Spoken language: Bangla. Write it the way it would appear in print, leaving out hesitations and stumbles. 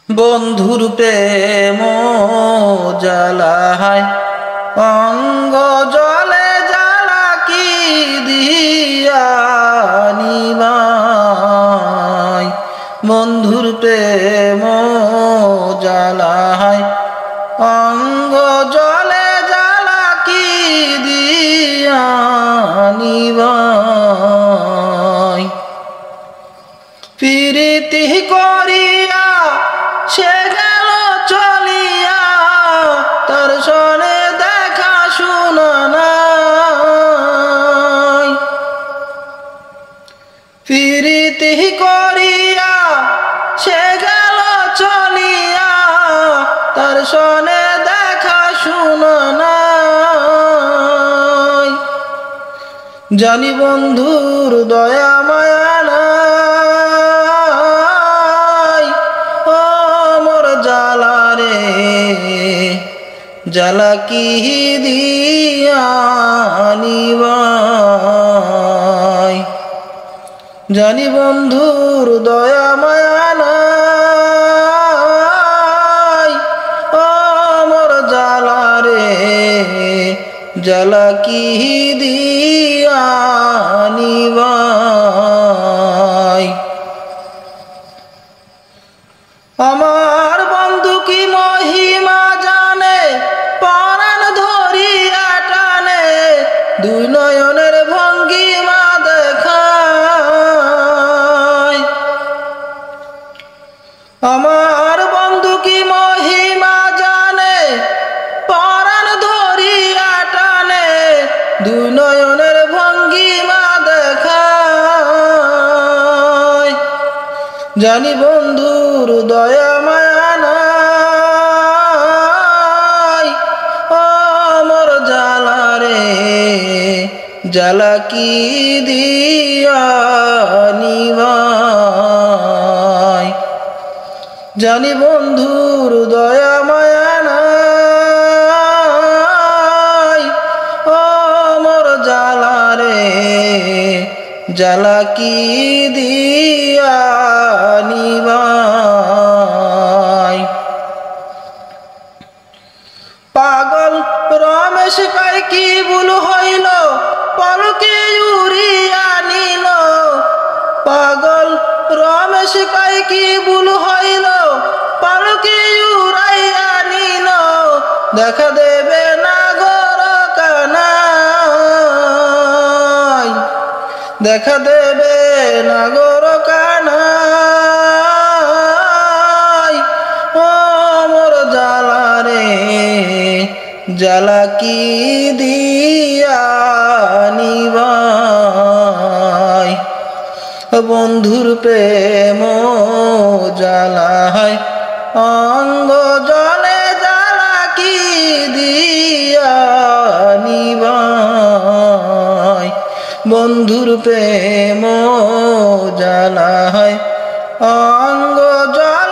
বন্ধুর প্রেম জ্বালায় অঙ্গ জলে জ্বালা কি দিয়া নিবাই। বন্ধুর প্রেম জ্বালায় অঙ্গ জলে জ্বালা কি দিয়া নিবাই। প্রীতি করিয়া সে গেল চলিয়া, তার সনে দেখা শোনা নাই। প্রীতি করিয়া সে গেল চলিয়া, তার সনে দেখা শোনা নাই। জানি বন্ধুর দয়া মায়া নাই, ও মোর জ্বালা রে জ্বালা কি দিয়া নিবাই। জানি বন্ধুর দয়া মায়া নাই, ও মোর জ্বালা রে জ্বালা কি দিয়া নিবাই। আমার বন্ধু কি মহিমা জানে, পরাণ ধরিয়া টানে, দুই নয়নের ভঙ্গিমা দেখায়। আমার বন্ধু কি মহিমা জানে, পরাণ ধরিয়া টানে, দুই নয়নের ভঙ্গিমা দেখায়। জানি বন্ধুর দয়া মায়া নাই, ও মোর জ্বালা রে জ্বালা কি দিয়া নিবাই। জানি বন্ধুর দয়া মায়া নাই, ও মোর জ্বালা রে জ্বালা কি দিয়া নিবাই। পাগল রমেশ কয় কি ভুল হইল, পলকে উড়িয়া নিল। পাগল রমেশ কয় কি ভুল হইল, পলকে উড়াইয়া নিল। দেখা দেবে না ঘর কানাই, দেখা দেবে না ঘর কানাই। ও মোর জ্বালা রে জ্বালা কি দিয়া নিবাই। বন্ধুর প্রেম জ্বালায় অঙ্গ জলে জ্বালা কি দিয়া নিবাই। বন্ধুর প্রেম জ্বালায় অঙ্গ জলে